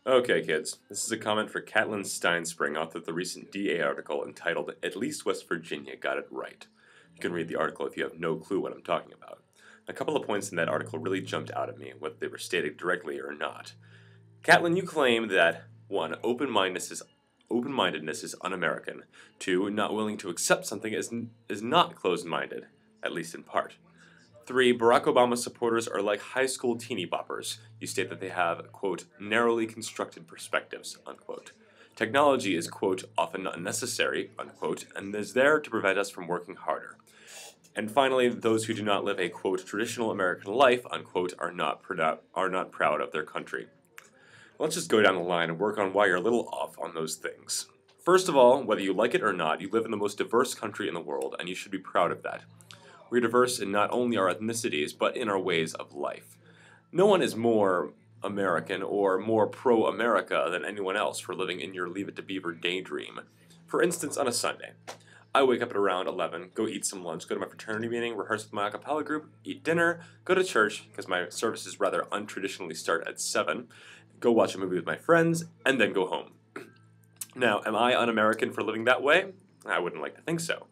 Okay, kids, this is a comment for Katlin Stinespring, author of the recent DA article entitled, "At least West Virginia got it right." You can read the article if you have no clue what I'm talking about. A couple of points in that article really jumped out at me, whether they were stated directly or not. Katlin, you claim that 1. Open-mindedness is un-American. 2. Not willing to accept something is not closed-minded, at least in part. 3. Barack Obama supporters are like high school teeny boppers. You state that they have, quote, narrowly constructed perspectives, unquote. Technology is, quote, often unnecessary, unquote, and is there to prevent us from working harder. And finally, those who do not live a, quote, traditional American life, unquote, are not proud of their country. Let's just go down the line and work on why you're a little off on those things. First of all, whether you like it or not, you live in the most diverse country in the world, and you should be proud of that. We're diverse in not only our ethnicities, but in our ways of life. No one is more American or more pro-America than anyone else for living in your Leave It to Beaver daydream. For instance, on a Sunday, I wake up at around 11, go eat some lunch, go to my fraternity meeting, rehearse with my a cappella group, eat dinner, go to church, because my services rather untraditionally start at 7, go watch a movie with my friends, and then go home. Now, am I un-American for living that way? I wouldn't like to think so.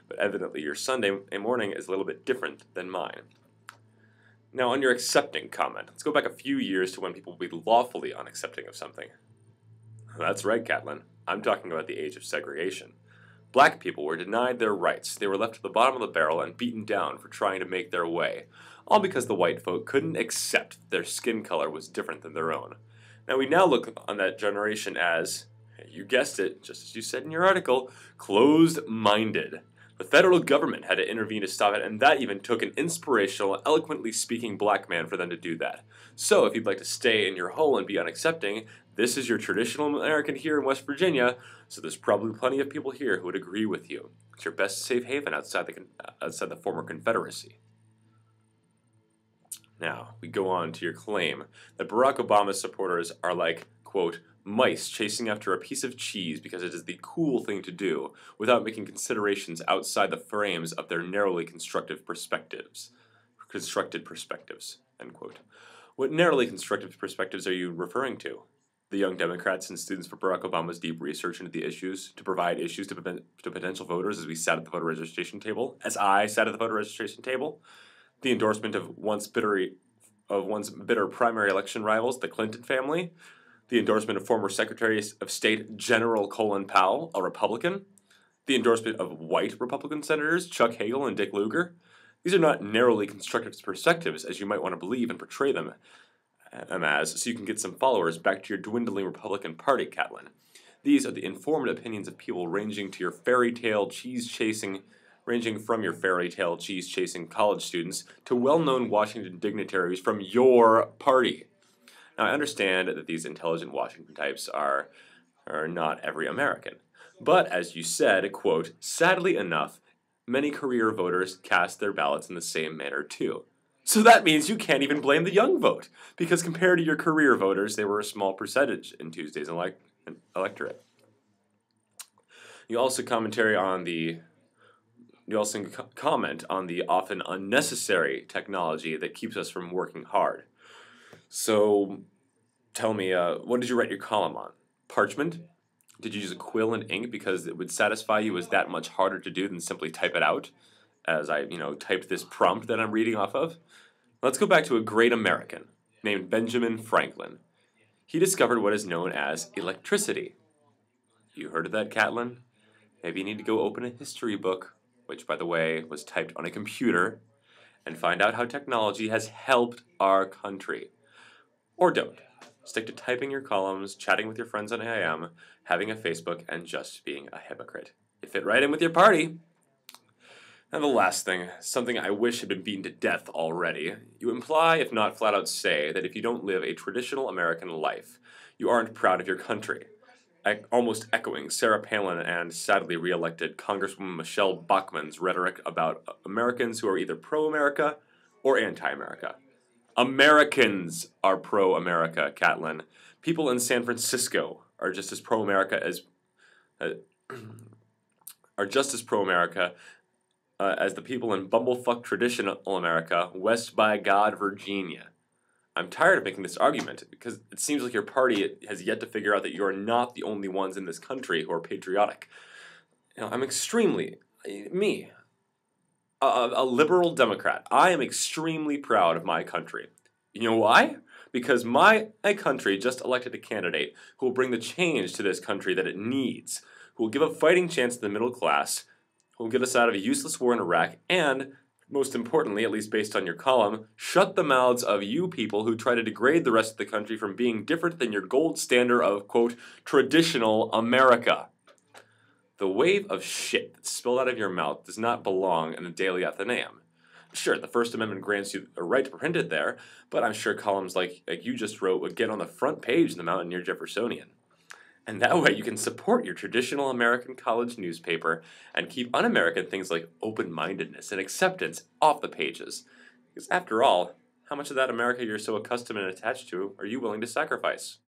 But evidently your Sunday morning is a little bit different than mine. Now, on your accepting comment, let's go back a few years to when people would be lawfully unaccepting of something. That's right, Katlin. I'm talking about the age of segregation. Black people were denied their rights. They were left at the bottom of the barrel and beaten down for trying to make their way, all because the white folk couldn't accept that their skin color was different than their own. Now, we now look on that generation as, you guessed it, just as you said in your article, closed-minded. The federal government had to intervene to stop it, and that even took an inspirational, eloquently speaking black man for them to do that. So, if you'd like to stay in your hole and be unaccepting, this is your traditional American here in West Virginia, so there's probably plenty of people here who would agree with you. It's your best safe haven outside the former Confederacy. Now, we go on to your claim that Barack Obama's supporters are like, quote, mice chasing after a piece of cheese because it is the cool thing to do, without making considerations outside the frames of their narrowly constructed perspectives, end quote. What narrowly constructed perspectives are you referring to? The Young Democrats and students for Barack Obama's deep research into the issues, to provide issues to potential voters as we sat at the voter registration table, as I sat at the voter registration table? The endorsement of once bitter primary election rivals, the Clinton family? The endorsement of former Secretary of State General Colin Powell, a Republican? The endorsement of white Republican senators Chuck Hagel and Dick Lugar? These are not narrowly constructed perspectives, as you might want to believe and portray them as, so you can get some followers back to your dwindling Republican Party, Katlin. These are the informed opinions of people ranging from your fairy tale cheese-chasing college students to well-known Washington dignitaries from your party. Now, I understand that these intelligent Washington types are not every American. But, as you said, quote, sadly enough, many career voters cast their ballots in the same manner too. So that means you can't even blame the young vote, because compared to your career voters, they were a small percentage in Tuesday's electorate. You also comment on the often unnecessary technology that keeps us from working hard. So, tell me, what did you write your column on? Parchment? Did you use a quill and ink because it would satisfy you as that much harder to do than simply type it out, as I, typed this prompt that I'm reading off of? Let's go back to a great American named Benjamin Franklin. He discovered what is known as electricity. You heard of that, Katlin? Maybe you need to go open a history book, which, by the way, was typed on a computer, and find out how technology has helped our country. Or don't. Stick to typing your columns, chatting with your friends on AIM, having a Facebook, and just being a hypocrite. You fit right in with your party. And the last thing, something I wish had been beaten to death already. You imply, if not flat out say, that if you don't live a traditional American life, you aren't proud of your country. Almost echoing Sarah Palin and sadly re-elected Congresswoman Michelle Bachmann's rhetoric about Americans who are either pro-America or anti-America. Americans are pro-America, Katlin. People in San Francisco are just as pro-America as as the people in bumblefuck traditional America, West by God, Virginia. I'm tired of making this argument because it seems like your party has yet to figure out that you are not the only ones in this country who are patriotic. I'm extremely, me, a liberal Democrat. I am extremely proud of my country. You know why? Because my country just elected a candidate who will bring the change to this country that it needs, who will give a fighting chance to the middle class, who will get us out of a useless war in Iraq, and, most importantly, at least based on your column, shut the mouths of you people who try to degrade the rest of the country from being different than your gold standard of, quote, traditional America. The wave of shit that spilled out of your mouth does not belong in the Daily Athenaeum. Sure, the First Amendment grants you a right to print it there, but I'm sure columns like you just wrote would get on the front page in the Mountaineer Jeffersonian. And that way you can support your traditional American college newspaper and keep un-American things like open-mindedness and acceptance off the pages. Because after all, how much of that America you're so accustomed and attached to are you willing to sacrifice?